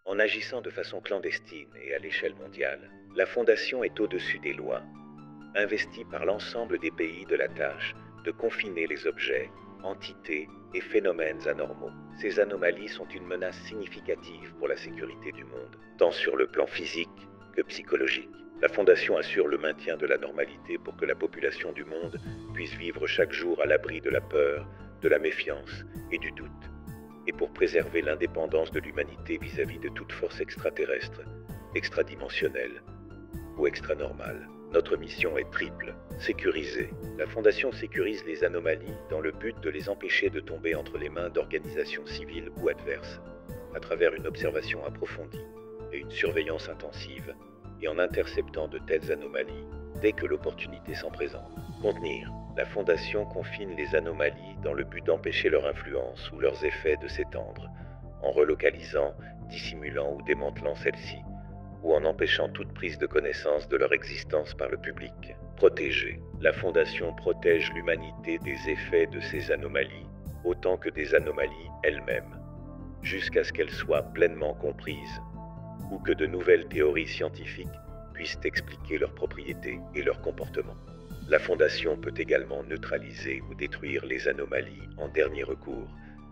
En agissant de façon clandestine et à l'échelle mondiale, la Fondation est au-dessus des lois, investie par l'ensemble des pays de la tâche de confiner les objets, entités et phénomènes anormaux. Ces anomalies sont une menace significative pour la sécurité du monde, tant sur le plan physique que psychologique. La Fondation assure le maintien de la normalité pour que la population du monde puisse vivre chaque jour à l'abri de la peur, de la méfiance et du doute, et pour préserver l'indépendance de l'humanité vis-à-vis de toute force extraterrestre, extradimensionnelle ou extranormale. Notre mission est triple, sécuriser. La Fondation sécurise les anomalies dans le but de les empêcher de tomber entre les mains d'organisations civiles ou adverses, à travers une observation approfondie et une surveillance intensive, et en interceptant de telles anomalies dès que l'opportunité s'en présente. Contenir. La Fondation confine les anomalies dans le but d'empêcher leur influence ou leurs effets de s'étendre, en relocalisant, dissimulant ou démantelant celles-ci, ou en empêchant toute prise de connaissance de leur existence par le public. Protéger. La Fondation protège l'humanité des effets de ces anomalies, autant que des anomalies elles-mêmes, jusqu'à ce qu'elles soient pleinement comprises, ou que de nouvelles théories scientifiques puissent expliquer leurs propriétés et leur comportement. La Fondation peut également neutraliser ou détruire les anomalies en dernier recours,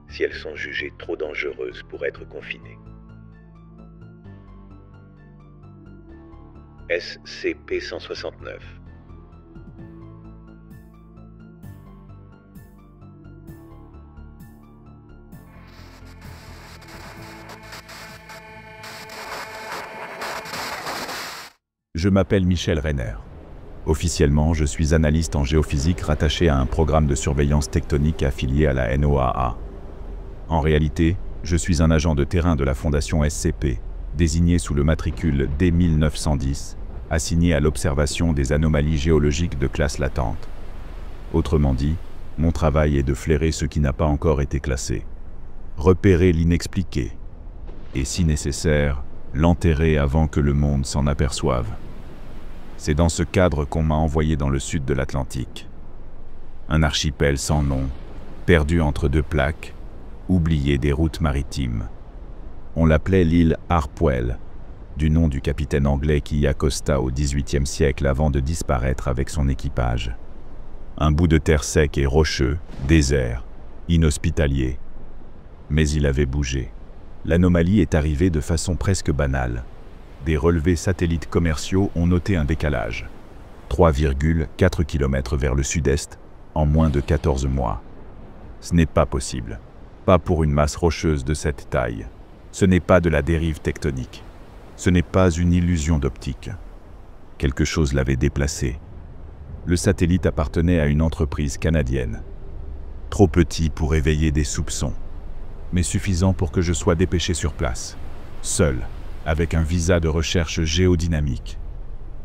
si elles sont jugées trop dangereuses pour être confinées. SCP-169. Je m'appelle Michel Renner. Officiellement, je suis analyste en géophysique rattaché à un programme de surveillance tectonique affilié à la NOAA. En réalité, je suis un agent de terrain de la Fondation SCP, désigné sous le matricule D1910, assigné à l'observation des anomalies géologiques de classe latente. Autrement dit, mon travail est de flairer ce qui n'a pas encore été classé, repérer l'inexpliqué, et si nécessaire, l'enterrer avant que le monde s'en aperçoive. C'est dans ce cadre qu'on m'a envoyé dans le sud de l'Atlantique. Un archipel sans nom, perdu entre deux plaques, oublié des routes maritimes. On l'appelait l'île Harpwell, du nom du capitaine anglais qui y accosta au XVIIIe siècle avant de disparaître avec son équipage. Un bout de terre sec et rocheux, désert, inhospitalier. Mais il avait bougé. L'anomalie est arrivée de façon presque banale. Des relevés satellites commerciaux ont noté un décalage. 3,4 km vers le sud-est, en moins de 14 mois. Ce n'est pas possible. Pas pour une masse rocheuse de cette taille. Ce n'est pas de la dérive tectonique. Ce n'est pas une illusion d'optique. Quelque chose l'avait déplacé. Le satellite appartenait à une entreprise canadienne. Trop petit pour éveiller des soupçons, mais suffisant pour que je sois dépêché sur place, seul, avec un visa de recherche géodynamique.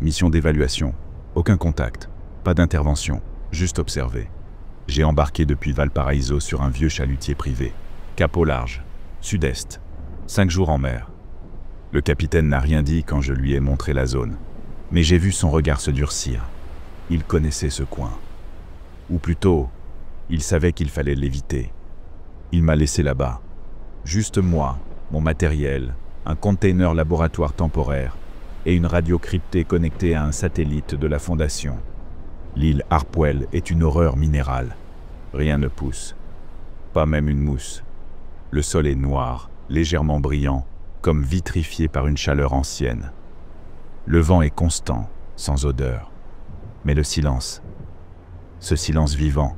Mission d'évaluation, aucun contact, pas d'intervention, juste observer. J'ai embarqué depuis Valparaiso sur un vieux chalutier privé, cap au large, sud-est, 5 jours en mer. Le capitaine n'a rien dit quand je lui ai montré la zone, mais j'ai vu son regard se durcir. Il connaissait ce coin. Ou plutôt, il savait qu'il fallait l'éviter. Il m'a laissé là-bas. Juste moi, mon matériel, un container laboratoire temporaire et une radio cryptée connectée à un satellite de la Fondation. L'île Harpwell est une horreur minérale. Rien ne pousse. Pas même une mousse. Le sol est noir, légèrement brillant, comme vitrifié par une chaleur ancienne. Le vent est constant, sans odeur. Mais le silence, ce silence vivant,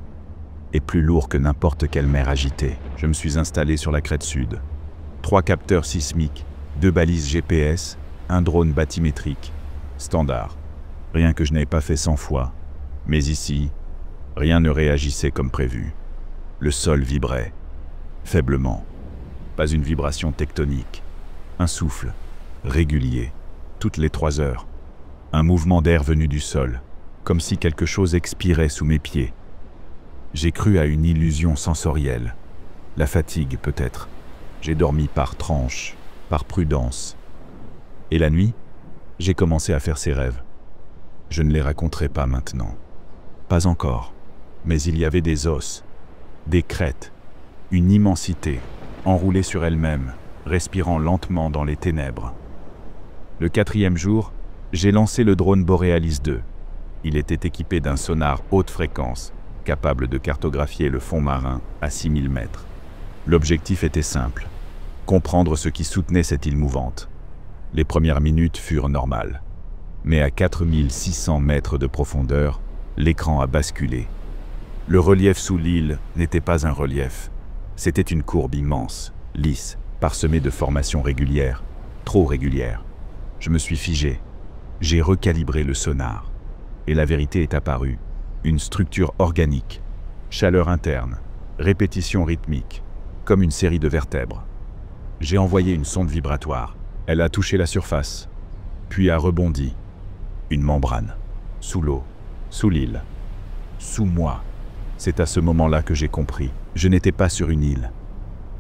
est plus lourd que n'importe quelle mer agitée. Je me suis installé sur la crête sud. 3 capteurs sismiques, 2 balises GPS, un drone bathymétrique. Standard. Rien que je n'avais pas fait 100 fois. Mais ici, rien ne réagissait comme prévu. Le sol vibrait. Faiblement. Pas une vibration tectonique. Un souffle. Régulier. Toutes les 3 heures. Un mouvement d'air venu du sol. Comme si quelque chose expirait sous mes pieds. J'ai cru à une illusion sensorielle. La fatigue, peut-être. J'ai dormi par tranches, par prudence. Et la nuit, j'ai commencé à faire ces rêves. Je ne les raconterai pas maintenant. Pas encore. Mais il y avait des os, des crêtes, une immensité, enroulée sur elle-même, respirant lentement dans les ténèbres. Le 4e jour, j'ai lancé le drone Borealis 2. Il était équipé d'un sonar haute fréquence, capable de cartographier le fond marin à 6000 mètres. L'objectif était simple, comprendre ce qui soutenait cette île mouvante. Les premières minutes furent normales. Mais à 4600 mètres de profondeur, l'écran a basculé. Le relief sous l'île n'était pas un relief. C'était une courbe immense, lisse, parsemée de formations régulières, trop régulières. Je me suis figé. J'ai recalibré le sonar. Et la vérité est apparue. Une structure organique, chaleur interne, répétition rythmique, comme une série de vertèbres. J'ai envoyé une sonde vibratoire. Elle a touché la surface, puis a rebondi. Une membrane, sous l'eau, sous l'île, sous moi. C'est à ce moment-là que j'ai compris. Je n'étais pas sur une île.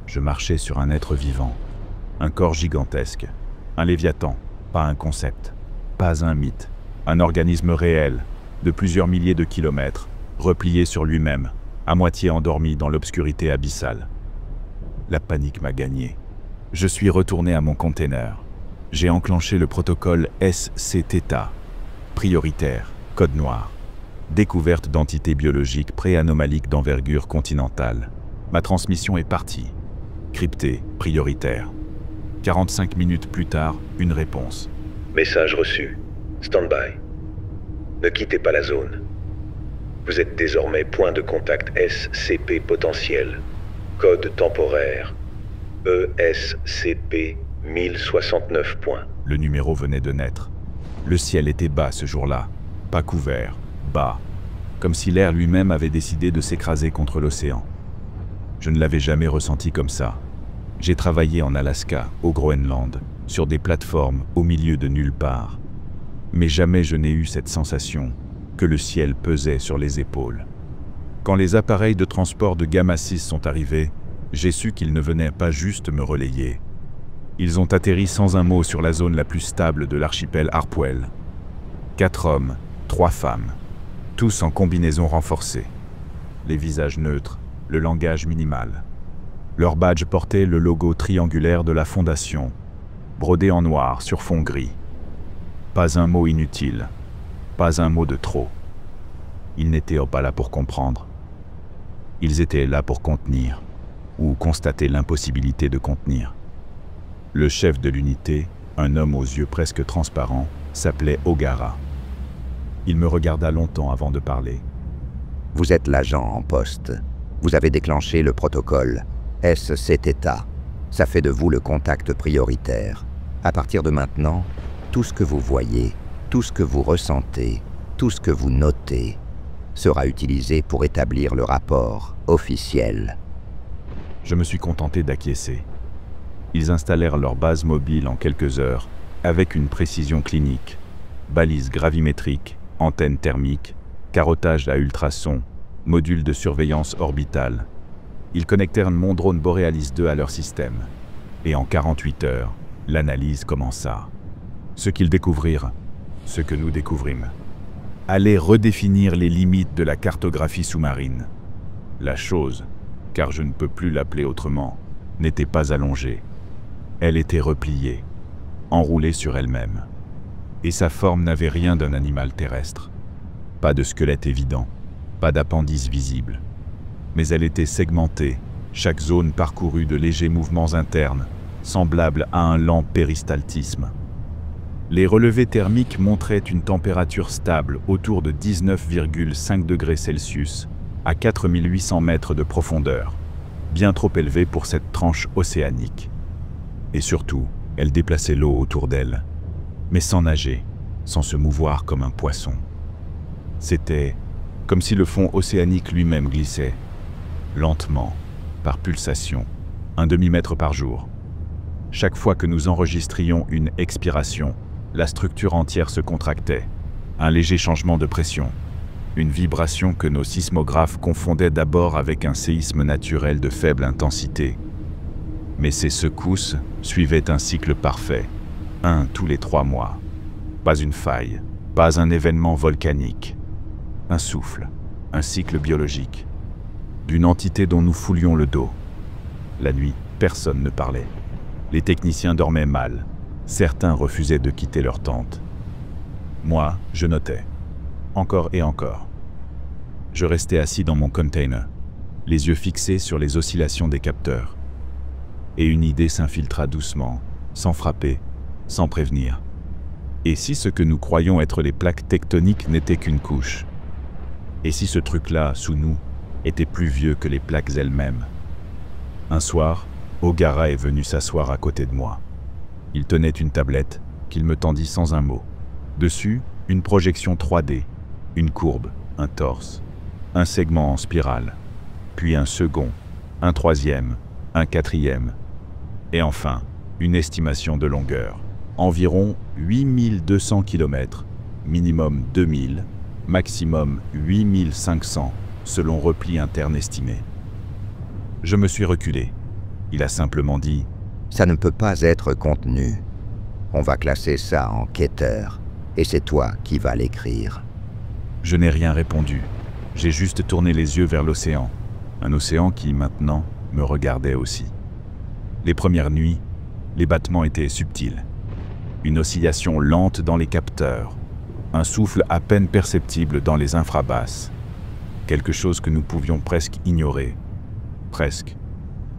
Je marchais sur un être vivant, un corps gigantesque, un léviathan, pas un concept, pas un mythe, un organisme réel, de plusieurs milliers de kilomètres, replié sur lui-même, à moitié endormi dans l'obscurité abyssale. La panique m'a gagné. Je suis retourné à mon container. J'ai enclenché le protocole SC-Theta, prioritaire, code noir, découverte d'entités biologiques préanomaliques d'envergure continentale. Ma transmission est partie, cryptée, prioritaire. 45 minutes plus tard, une réponse. Message reçu. Stand-by. Ne quittez pas la zone. Vous êtes désormais point de contact SCP potentiel. Code temporaire. ESCP 1069 points. Le numéro venait de naître. Le ciel était bas ce jour-là, pas couvert, bas, comme si l'air lui-même avait décidé de s'écraser contre l'océan. Je ne l'avais jamais ressenti comme ça. J'ai travaillé en Alaska, au Groenland, sur des plateformes au milieu de nulle part. Mais jamais je n'ai eu cette sensation que le ciel pesait sur les épaules. Quand les appareils de transport de Gamma 6 sont arrivés, j'ai su qu'ils ne venaient pas juste me relayer. Ils ont atterri sans un mot sur la zone la plus stable de l'archipel Harpwell. 4 hommes, 3 femmes, tous en combinaison renforcée. Les visages neutres, le langage minimal. Leur badge portait le logo triangulaire de la Fondation, brodé en noir sur fond gris. Pas un mot inutile, pas un mot de trop. Ils n'étaient pas là pour comprendre. Ils étaient là pour contenir, ou constater l'impossibilité de contenir. Le chef de l'unité, un homme aux yeux presque transparents, s'appelait O'Gara. Il me regarda longtemps avant de parler. Vous êtes l'agent en poste. Vous avez déclenché le protocole SC-Theta. Ça fait de vous le contact prioritaire. À partir de maintenant, tout ce que vous voyez, tout ce que vous ressentez, tout ce que vous notez, sera utilisé pour établir le rapport officiel. Je me suis contenté d'acquiescer. Ils installèrent leur base mobile en quelques heures, avec une précision clinique. Balises gravimétriques, antennes thermiques, carottage à ultrasons, module de surveillance orbitale. Ils connectèrent mon drone Borealis 2 à leur système. Et en 48 heures, l'analyse commença. Ce qu'ils découvrirent, ce que nous découvrîmes, allait redéfinir les limites de la cartographie sous-marine. La chose, car je ne peux plus l'appeler autrement, n'était pas allongée. Elle était repliée, enroulée sur elle-même. Et sa forme n'avait rien d'un animal terrestre. Pas de squelette évident, pas d'appendice visible. Mais elle était segmentée, chaque zone parcourue de légers mouvements internes, semblables à un lent péristaltisme. Les relevés thermiques montraient une température stable autour de 19,5 degrés Celsius, à 4800 mètres de profondeur, bien trop élevée pour cette tranche océanique. Et surtout, elle déplaçait l'eau autour d'elle, mais sans nager, sans se mouvoir comme un poisson. C'était comme si le fond océanique lui-même glissait, lentement, par pulsation, 1 demi-mètre par jour. Chaque fois que nous enregistrions une expiration, la structure entière se contractait, un léger changement de pression, une vibration que nos sismographes confondaient d'abord avec un séisme naturel de faible intensité. Mais ces secousses suivaient un cycle parfait, un tous les 3 mois. Pas une faille, pas un événement volcanique. Un souffle, un cycle biologique, d'une entité dont nous foulions le dos. La nuit, personne ne parlait. Les techniciens dormaient mal. Certains refusaient de quitter leur tente. Moi, je notais. Encore et encore. Je restais assis dans mon container, les yeux fixés sur les oscillations des capteurs. Et une idée s'infiltra doucement, sans frapper, sans prévenir. Et si ce que nous croyons être les plaques tectoniques n'était qu'une couche? Et si ce truc-là, sous nous, était plus vieux que les plaques elles-mêmes? Un soir, O'Gara est venu s'asseoir à côté de moi. Il tenait une tablette qu'il me tendit sans un mot. Dessus, une projection 3D, une courbe, un torse, un segment en spirale, puis un second, un troisième, un quatrième, et enfin, une estimation de longueur. Environ 8200 km, minimum 2000, maximum 8500, selon repli interne estimé. Je me suis reculé. Il a simplement dit « Ça ne peut pas être contenu. On va classer ça en quêteur, et c'est toi qui vas l'écrire. » Je n'ai rien répondu. J'ai juste tourné les yeux vers l'océan. Un océan qui, maintenant, me regardait aussi. Les premières nuits, les battements étaient subtils. Une oscillation lente dans les capteurs. Un souffle à peine perceptible dans les infrabasses. Quelque chose que nous pouvions presque ignorer. Presque.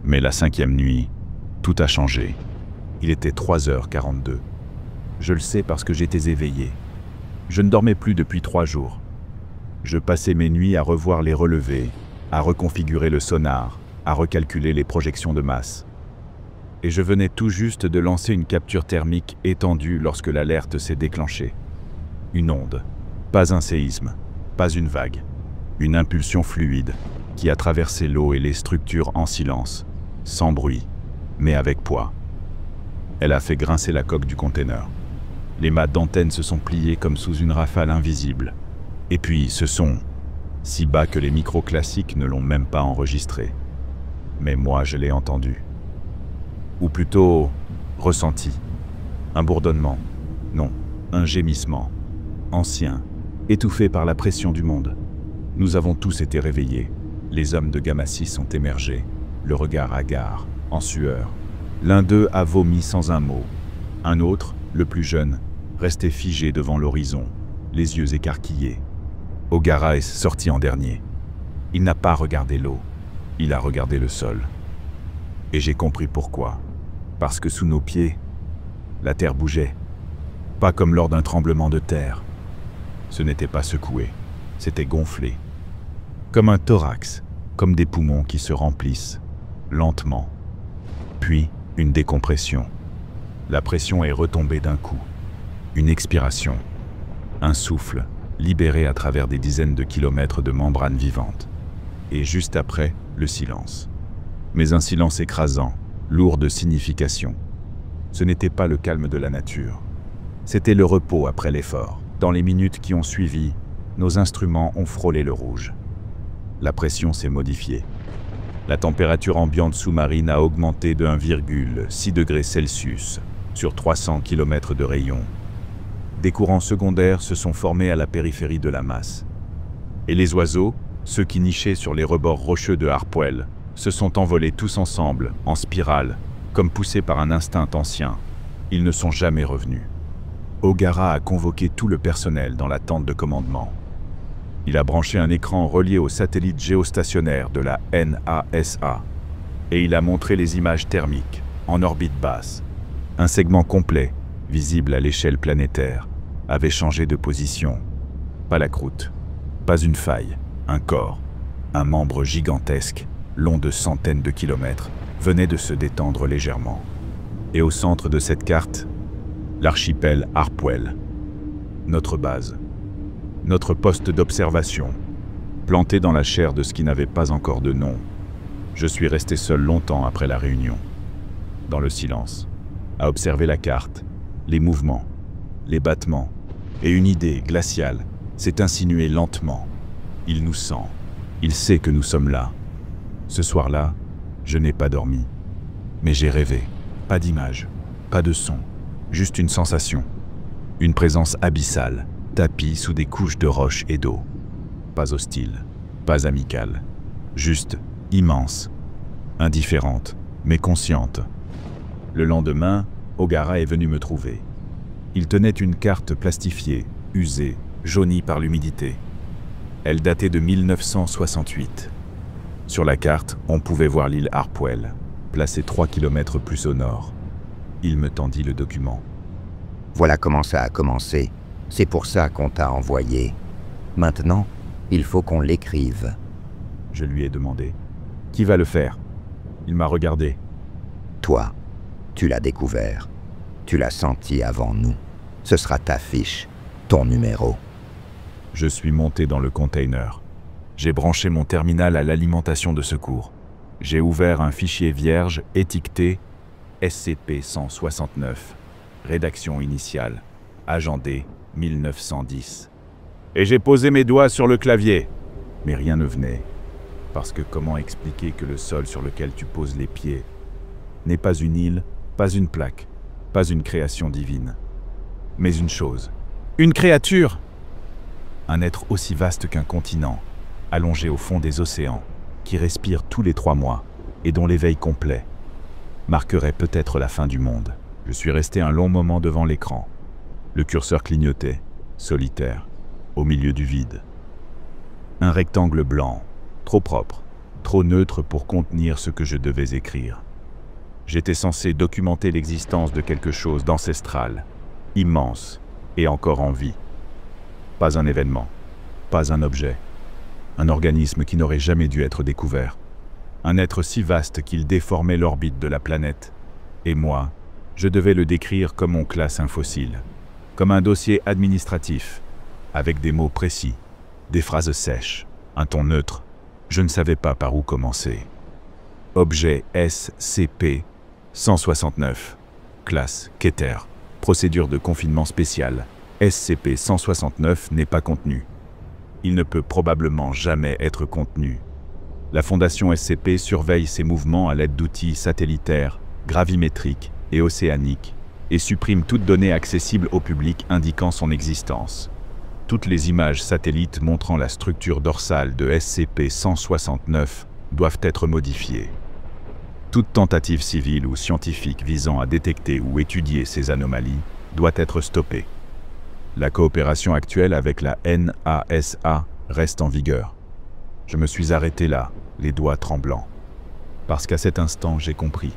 Mais la 5e nuit, tout a changé. Il était 3h42. Je le sais parce que j'étais éveillé. Je ne dormais plus depuis 3 jours. Je passais mes nuits à revoir les relevés, à reconfigurer le sonar, à recalculer les projections de masse. Et je venais tout juste de lancer une capture thermique étendue lorsque l'alerte s'est déclenchée. Une onde, pas un séisme, pas une vague, une impulsion fluide qui a traversé l'eau et les structures en silence, sans bruit, mais avec poids. Elle a fait grincer la coque du container. Les mâts d'antenne se sont pliés comme sous une rafale invisible. Et puis ce son, si bas que les micros classiques ne l'ont même pas enregistré. Mais moi je l'ai entendu. Ou plutôt ressenti. Un bourdonnement. Non, un gémissement. Ancien, étouffé par la pression du monde. Nous avons tous été réveillés. Les hommes de Gamma 6 ont émergé, le regard hagard, en sueur. L'un d'eux a vomi sans un mot. Un autre, le plus jeune, restait figé devant l'horizon, les yeux écarquillés. O'Gara est sorti en dernier. Il n'a pas regardé l'eau, il a regardé le sol. Et j'ai compris pourquoi. Parce que sous nos pieds, la terre bougeait. Pas comme lors d'un tremblement de terre. Ce n'était pas secoué, c'était gonflé. Comme un thorax, comme des poumons qui se remplissent, lentement. Puis, une décompression. La pression est retombée d'un coup. Une expiration. Un souffle, libéré à travers des dizaines de kilomètres de membranes vivantes. Et juste après, le silence. Mais un silence écrasant, lourd de signification. Ce n'était pas le calme de la nature. C'était le repos après l'effort. Dans les minutes qui ont suivi, nos instruments ont frôlé le rouge. La pression s'est modifiée. La température ambiante sous-marine a augmenté de 1,6 degrés Celsius sur 300 km de rayon. Des courants secondaires se sont formés à la périphérie de la masse. Et les oiseaux, ceux qui nichaient sur les rebords rocheux de Harpwell, se sont envolés tous ensemble, en spirale, comme poussés par un instinct ancien. Ils ne sont jamais revenus. O'Gara a convoqué tout le personnel dans la tente de commandement. Il a branché un écran relié au satellite géostationnaire de la NASA et il a montré les images thermiques en orbite basse. Un segment complet, visible à l'échelle planétaire, avait changé de position. Pas la croûte, pas une faille, un corps, un membre gigantesque, long de centaines de kilomètres, venait de se détendre légèrement. Et au centre de cette carte, l'archipel Harpwell, notre base. Notre poste d'observation, planté dans la chair de ce qui n'avait pas encore de nom. Je suis resté seul longtemps après la réunion, dans le silence, à observer la carte, les mouvements, les battements, et une idée glaciale s'est insinuée lentement. Il nous sent, il sait que nous sommes là. Ce soir-là, je n'ai pas dormi, mais j'ai rêvé. Pas d'image, pas de son, juste une sensation, une présence abyssale, tapis sous des couches de roches et d'eau. Pas hostile, pas amicale, juste immense, indifférente, mais consciente. Le lendemain, Ogara est venu me trouver. Il tenait une carte plastifiée, usée, jaunie par l'humidité. Elle datait de 1968. Sur la carte, on pouvait voir l'île Harpwell, placée 3 km plus au nord. Il me tendit le document. Voilà comment ça a commencé. C'est pour ça qu'on t'a envoyé. Maintenant, il faut qu'on l'écrive. Je lui ai demandé. Qui va le faire? Il m'a regardé. Toi, tu l'as découvert. Tu l'as senti avant nous. Ce sera ta fiche, ton numéro. Je suis monté dans le container. J'ai branché mon terminal à l'alimentation de secours. J'ai ouvert un fichier vierge étiqueté SCP-169, rédaction initiale, agent D, 1910. Et j'ai posé mes doigts sur le clavier. Mais rien ne venait. Parce que comment expliquer que le sol sur lequel tu poses les pieds n'est pas une île, pas une plaque, pas une création divine, mais une chose, une créature, un être aussi vaste qu'un continent, allongé au fond des océans, qui respire tous les 3 mois et dont l'éveil complet marquerait peut-être la fin du monde. Je suis resté un long moment devant l'écran. Le curseur clignotait, solitaire, au milieu du vide. Un rectangle blanc, trop propre, trop neutre pour contenir ce que je devais écrire. J'étais censé documenter l'existence de quelque chose d'ancestral, immense et encore en vie. Pas un événement, pas un objet, un organisme qui n'aurait jamais dû être découvert, un être si vaste qu'il déformait l'orbite de la planète. Et moi, je devais le décrire comme on classe un fossile, comme un dossier administratif, avec des mots précis, des phrases sèches, un ton neutre. Je ne savais pas par où commencer. Objet SCP-169, classe Keter, procédure de confinement spéciale. SCP-169 n'est pas contenu. Il ne peut probablement jamais être contenu. La Fondation SCP surveille ses mouvements à l'aide d'outils satellitaires, gravimétriques et océaniques, et supprime toute donnée accessible au public indiquant son existence. Toutes les images satellites montrant la structure dorsale de SCP-169 doivent être modifiées. Toute tentative civile ou scientifique visant à détecter ou étudier ces anomalies doit être stoppée. La coopération actuelle avec la NASA reste en vigueur. Je me suis arrêté là, les doigts tremblants. Parce qu'à cet instant, j'ai compris.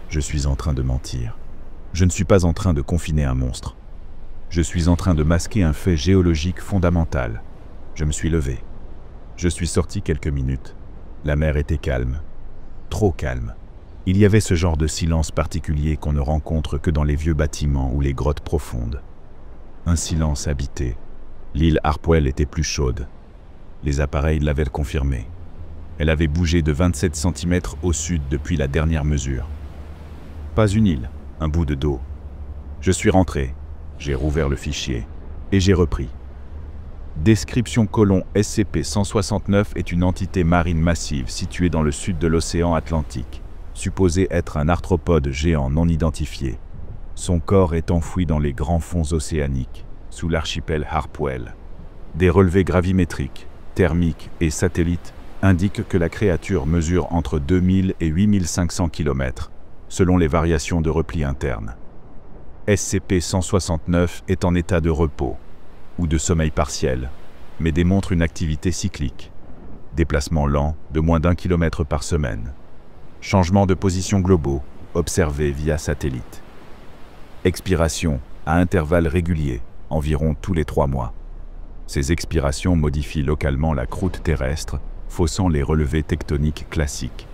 Je suis en train de mentir. Je ne suis pas en train de confiner un monstre. Je suis en train de masquer un fait géologique fondamental. Je me suis levé. Je suis sorti quelques minutes. La mer était calme. Trop calme. Il y avait ce genre de silence particulier qu'on ne rencontre que dans les vieux bâtiments ou les grottes profondes. Un silence habité. L'île Harpwell était plus chaude. Les appareils l'avaient confirmé. Elle avait bougé de 27 cm au sud depuis la dernière mesure. Pas une île, un bout de dos. Je suis rentré. J'ai rouvert le fichier et j'ai repris. Description : SCP-169 est une entité marine massive située dans le sud de l'océan Atlantique, supposée être un arthropode géant non identifié. Son corps est enfoui dans les grands fonds océaniques, sous l'archipel Harpwell. Des relevés gravimétriques, thermiques et satellites indiquent que la créature mesure entre 2000 et 8500 km, selon les variations de repli interne. SCP-169 est en état de repos, ou de sommeil partiel, mais démontre une activité cyclique. Déplacement lent de moins d'1 km par semaine. Changement de position globaux, observés via satellite. Expiration à intervalles réguliers, environ tous les 3 mois. Ces expirations modifient localement la croûte terrestre, faussant les relevés tectoniques classiques.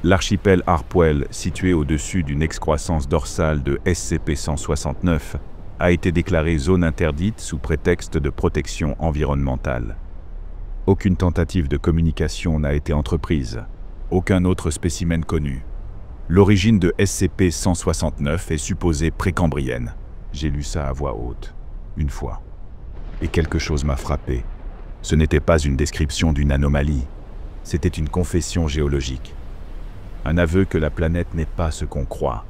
L'archipel Harpwell, situé au-dessus d'une excroissance dorsale de SCP-169, a été déclaré zone interdite sous prétexte de protection environnementale. Aucune tentative de communication n'a été entreprise, aucun autre spécimen connu. L'origine de SCP-169 est supposée précambrienne. J'ai lu ça à voix haute, une fois. Et quelque chose m'a frappé. Ce n'était pas une description d'une anomalie, c'était une confession géologique. Un aveu que la planète n'est pas ce qu'on croit.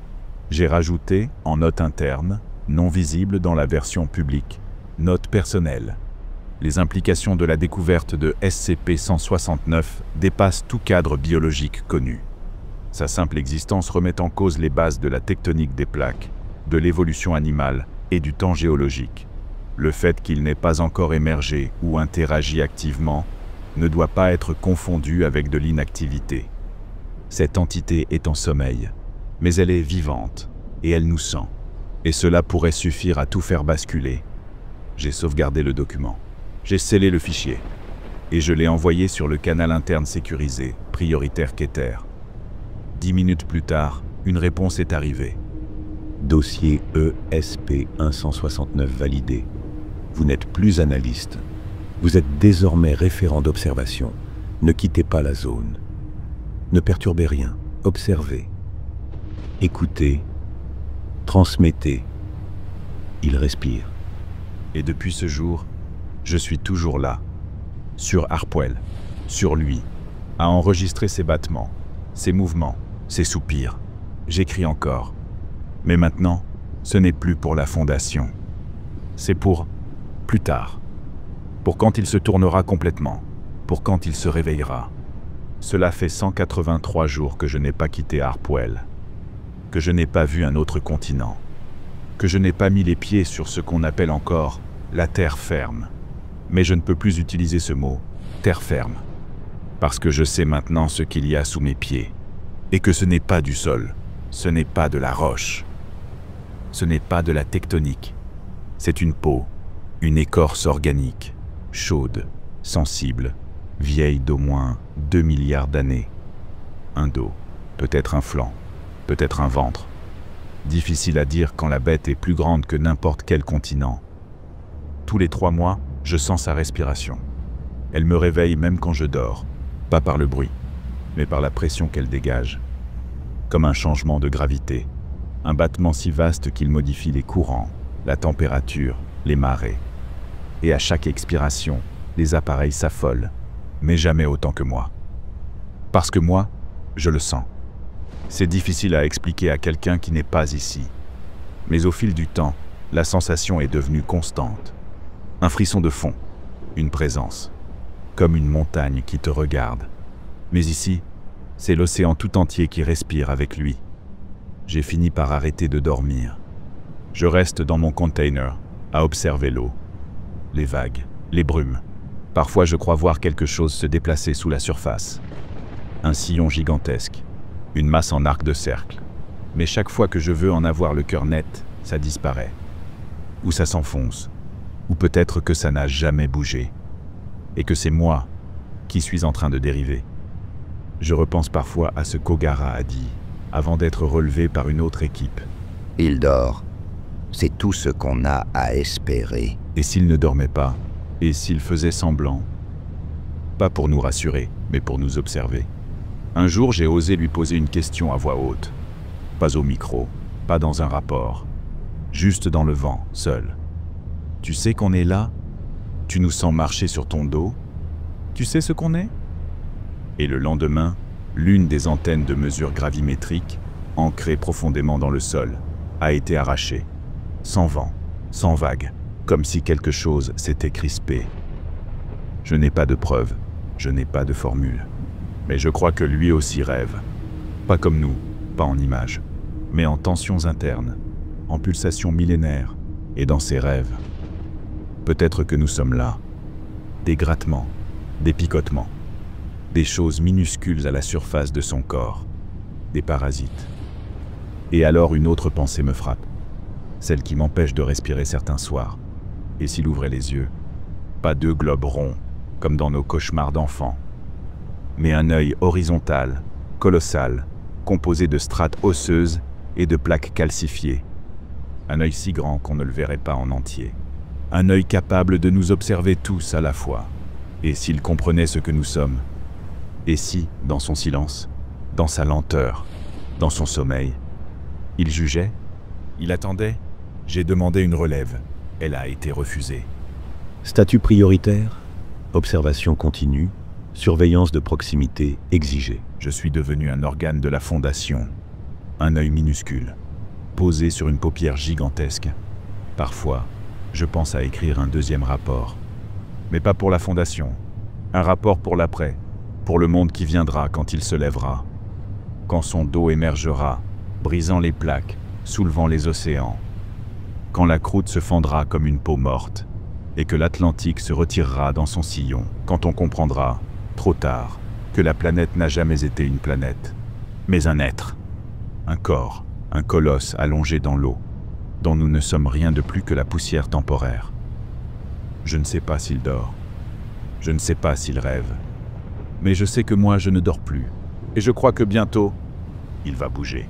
J'ai rajouté, en note interne, non visible dans la version publique, note personnelle. Les implications de la découverte de SCP-169 dépassent tout cadre biologique connu. Sa simple existence remet en cause les bases de la tectonique des plaques, de l'évolution animale et du temps géologique. Le fait qu'il n'ait pas encore émergé ou interagi activement ne doit pas être confondu avec de l'inactivité. Cette entité est en sommeil, mais elle est vivante et elle nous sent. Et cela pourrait suffire à tout faire basculer. J'ai sauvegardé le document, j'ai scellé le fichier et je l'ai envoyé sur le canal interne sécurisé, prioritaire Keter. 10 minutes plus tard, une réponse est arrivée. Dossier ESP-169 validé. Vous n'êtes plus analyste. Vous êtes désormais référent d'observation. Ne quittez pas la zone. Ne perturbez rien. Observez. Écoutez. Transmettez. Il respire. Et depuis ce jour, je suis toujours là, sur Harpwell, sur lui, à enregistrer ses battements, ses mouvements, ses soupirs. J'écris encore. Mais maintenant, ce n'est plus pour la Fondation. C'est pour plus tard. Pour quand il se tournera complètement. Pour quand il se réveillera. Cela fait 183 jours que je n'ai pas quitté Harpwell. Que je n'ai pas vu un autre continent. Que je n'ai pas mis les pieds sur ce qu'on appelle encore la terre ferme. Mais je ne peux plus utiliser ce mot, terre ferme. Parce que je sais maintenant ce qu'il y a sous mes pieds. Et que ce n'est pas du sol. Ce n'est pas de la roche. Ce n'est pas de la tectonique. C'est une peau, une écorce organique, chaude, sensible, vieille d'au moins 2 milliards d'années. Un dos, peut-être un flanc, peut-être un ventre. Difficile à dire quand la bête est plus grande que n'importe quel continent. Tous les 3 mois, je sens sa respiration. Elle me réveille même quand je dors, pas par le bruit, mais par la pression qu'elle dégage. Comme un changement de gravité, un battement si vaste qu'il modifie les courants, la température, les marées. Et à chaque expiration, les appareils s'affolent, mais jamais autant que moi. Parce que moi, je le sens. C'est difficile à expliquer à quelqu'un qui n'est pas ici. Mais au fil du temps, la sensation est devenue constante. Un frisson de fond, une présence, comme une montagne qui te regarde. Mais ici, c'est l'océan tout entier qui respire avec lui. J'ai fini par arrêter de dormir. Je reste dans mon container, à observer l'eau, les vagues, les brumes. Parfois je crois voir quelque chose se déplacer sous la surface. Un sillon gigantesque, une masse en arc de cercle. Mais chaque fois que je veux en avoir le cœur net, ça disparaît. Ou ça s'enfonce. Ou peut-être que ça n'a jamais bougé. Et que c'est moi qui suis en train de dériver. Je repense parfois à ce qu'Ogara a dit, avant d'être relevé par une autre équipe. Il dort. C'est tout ce qu'on a à espérer. Et s'il ne dormait pas? Et s'il faisait semblant? Pas pour nous rassurer, mais pour nous observer. Un jour, j'ai osé lui poser une question à voix haute. Pas au micro, pas dans un rapport. Juste dans le vent, seul. Tu sais qu'on est là? Tu nous sens marcher sur ton dos? Tu sais ce qu'on est? Et le lendemain, l'une des antennes de mesure gravimétrique, ancrée profondément dans le sol, a été arrachée. Sans vent, sans vague, comme si quelque chose s'était crispé. Je n'ai pas de preuves, je n'ai pas de formule. Mais je crois que lui aussi rêve. Pas comme nous, pas en images, mais en tensions internes, en pulsations millénaires, et dans ses rêves. Peut-être que nous sommes là. Des grattements, des picotements, des choses minuscules à la surface de son corps, des parasites. Et alors une autre pensée me frappe, celle qui m'empêche de respirer certains soirs. Et s'il ouvrait les yeux, pas 2 globes ronds, comme dans nos cauchemars d'enfants, mais un œil horizontal, colossal, composé de strates osseuses et de plaques calcifiées. Un œil si grand qu'on ne le verrait pas en entier. Un œil capable de nous observer tous à la fois. Et s'il comprenait ce que nous sommes? Et si, dans son silence, dans sa lenteur, dans son sommeil, il jugeait? Il attendait? J'ai demandé une relève. Elle a été refusée. Statut prioritaire, observation continue, surveillance de proximité exigée. Je suis devenu un organe de la Fondation. Un œil minuscule, posé sur une paupière gigantesque. Parfois, je pense à écrire un 2e rapport. Mais pas pour la Fondation. Un rapport pour l'après, pour le monde qui viendra quand il se lèvera. quand son dos émergera, brisant les plaques, soulevant les océans. Quand la croûte se fendra comme une peau morte, et que l'Atlantique se retirera dans son sillon, quand on comprendra, trop tard, que la planète n'a jamais été une planète, mais un être, un corps, un colosse allongé dans l'eau, dont nous ne sommes rien de plus que la poussière temporaire. Je ne sais pas s'il dort, je ne sais pas s'il rêve, mais je sais que moi je ne dors plus, et je crois que bientôt, il va bouger.